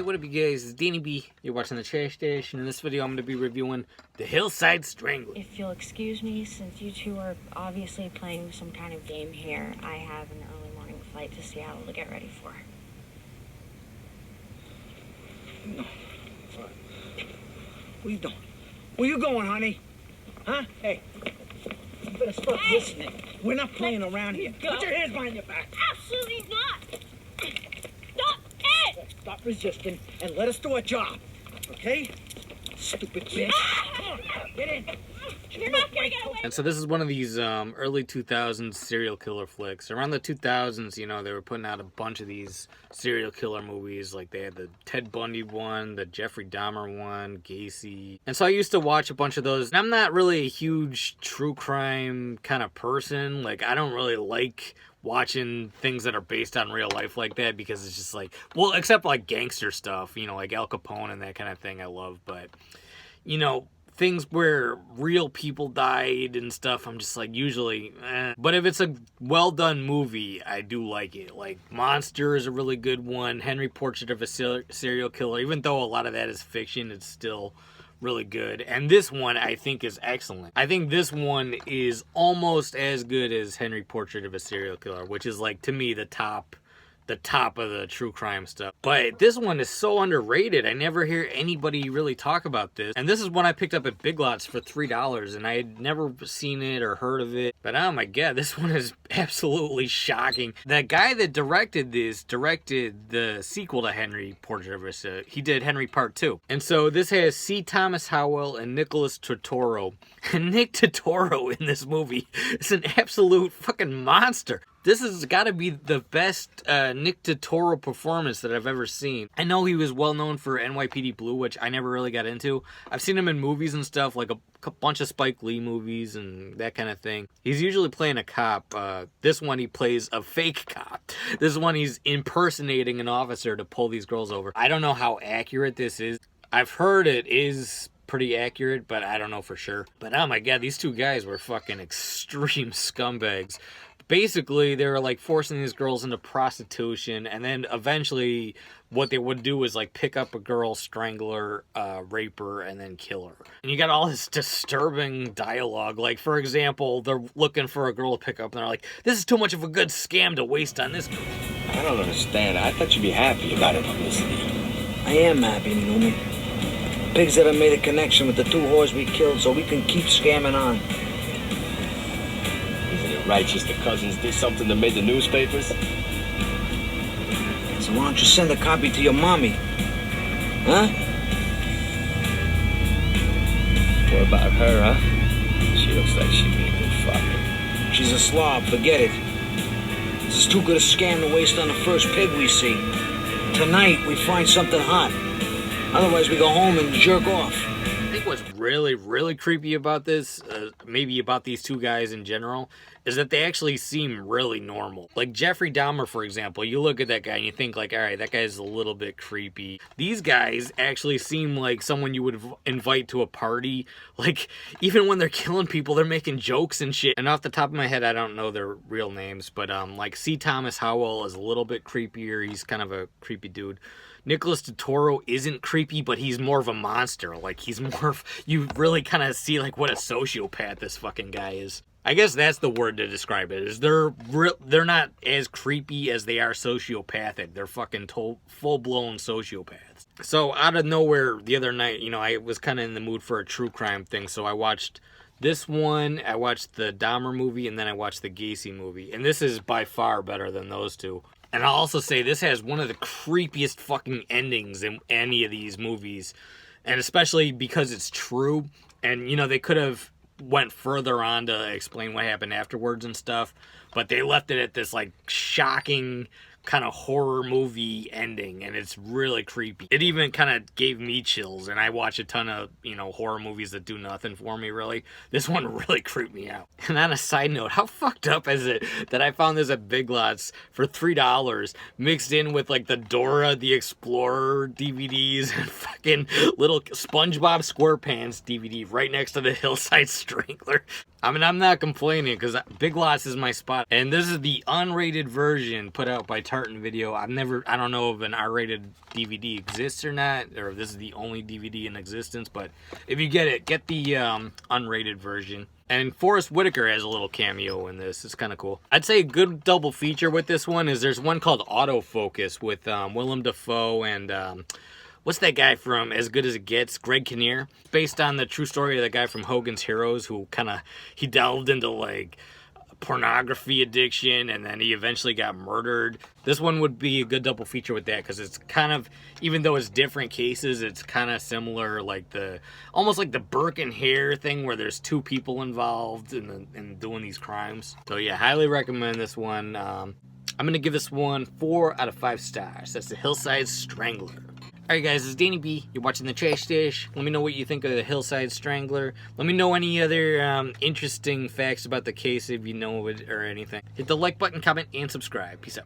what up you guys, it's Danny B. You're watching the Trash Dash, and in this video I'm going to be reviewing the Hillside Strangler. If you'll excuse me, since you two are obviously playing some kind of game here, I have an early morning flight to Seattle to get ready for. No. What are you doing? Where you going, honey? Huh? Hey, you better stop listening. We're not playing around here. Put your hands behind your back. Absolutely not! Stop it! Stop resisting and let us do our job, okay? Stupid bitch. Come on, get in. You're not gonna get away! And so this is one of these early 2000s serial killer flicks. Around the 2000s, you know, they were putting out a bunch of these serial killer movies. Like they had the Ted Bundy one, the Jeffrey Dahmer one, Gacy. And so I used to watch a bunch of those. And I'm not really a huge true crime kind of person. Like I don't really like watching things that are based on real life like that because it's just like, well, except like gangster stuff, you know, like Al Capone and that kind of thing I love. But, you know, things where real people died and stuff, I'm just like, usually, But if it's a well-done movie, I do like it. Like, Monster is a really good one. Henry Portrait of a Serial Killer. Even though a lot of that is fiction, it's still really good. And this one, I think, is excellent. I think this one is almost as good as Henry Portrait of a Serial Killer, which is, like, to me, the top of the true crime stuff. But this one is so underrated. I never hear anybody really talk about this. And this is one I picked up at Big Lots for $3, and I had never seen it or heard of it. But oh my god, this one is absolutely shocking. The guy that directed this directed the sequel to Henry Portrait of a he did Henry Part 2. And so this has C. Thomas Howell and Nicholas Turturro. And Nick Turturro in this movie is an absolute fucking monster. This has got to be the best Nick Turturro performance that I've ever seen. I know he was well known for NYPD Blue, which I never really got into. I've seen him in movies and stuff, like a bunch of Spike Lee movies and that kind of thing. He's usually playing a cop. This one he plays a fake cop. This one he's impersonating an officer to pull these girls over. I don't know how accurate this is. I've heard it is pretty accurate, but I don't know for sure. But oh my god, these two guys were fucking extreme scumbags. Basically, they were like forcing these girls into prostitution, and then eventually what they would do is like pick up a girl, strangle her, rape her, and then kill her. And you got all this disturbing dialogue. Like, for example, they're looking for a girl to pick up, and they're like, this is too much of a good scam to waste on this girl. I don't understand. I thought you'd be happy about it, publicity. I am happy, Newman. Pigs haven't made a connection with the two whores we killed, so we can keep scamming on. Righteous the cousins did something that made the newspapers. So why don't you send a copy to your mommy? Huh? What about her, huh? She looks like she'd be a good fucker. She's a slob, forget it. This is too good a scam to waste on the first pig we see. Tonight, we find something hot. Otherwise, we go home and jerk off. I think what's really, really creepy about this, maybe about these two guys in general, is that they actually seem really normal. Like Jeffrey Dahmer, for example, you look at that guy and you think like, all right, that guy's a little bit creepy. These guys actually seem like someone you would invite to a party. Like, even when they're killing people, they're making jokes and shit. And off the top of my head, I don't know their real names, but like C. Thomas Howell is a little bit creepier. He's kind of a creepy dude. Nicholas Turturro isn't creepy, but he's more of a monster. Like, he's more of, you really kind of see, like, what a sociopath this fucking guy is. I guess that's the word to describe it, is they're not as creepy as they are sociopathic. They're fucking full-blown sociopaths. So, out of nowhere, the other night, you know, I was kind of in the mood for a true crime thing, so I watched this one, I watched the Dahmer movie, and then I watched the Gacy movie. And this is by far better than those two. And I'll also say this has one of the creepiest fucking endings in any of these movies. And especially because it's true. And, you know, they could have went further on to explain what happened afterwards and stuff. But they left it at this, like, shocking kind of horror movie ending, and it's really creepy. It even kind of gave me chills, and I watch a ton of, you know, horror movies that do nothing for me, really. This one really creeped me out. And on a side note, how fucked up is it that I found this at Big Lots for $3 mixed in with, like, the Dora the Explorer DVDs and fucking little SpongeBob SquarePants DVD right next to the Hillside Strangler? I mean, I'm not complaining because Big Lots is my spot. And this is the unrated version put out by Tartan Video. I don't know if an R-rated DVD exists or not, or if this is the only DVD in existence, but if you get it, get the unrated version. And Forrest Whitaker has a little cameo in this. It's kind of cool. I'd say a good double feature with this one is there's one called Autofocus with Willem Dafoe and what's that guy from As Good as It Gets? Greg Kinnear. Based on the true story of the guy from Hogan's Heroes who he delved into like pornography addiction and then he eventually got murdered. This one would be a good double feature with that because it's kind of, even though it's different cases, it's kind of similar, like almost like the Burke and Hare thing where there's two people involved in doing these crimes. So yeah, highly recommend this one. I'm going to give this one 4 out of 5 stars. That's the Hillside Strangler. Alright guys, it's Danny B. You're watching The Trash Dish. Let me know what you think of the Hillside Strangler. Let me know any other interesting facts about the case if you know it or anything. Hit the like button, comment, and subscribe. Peace out.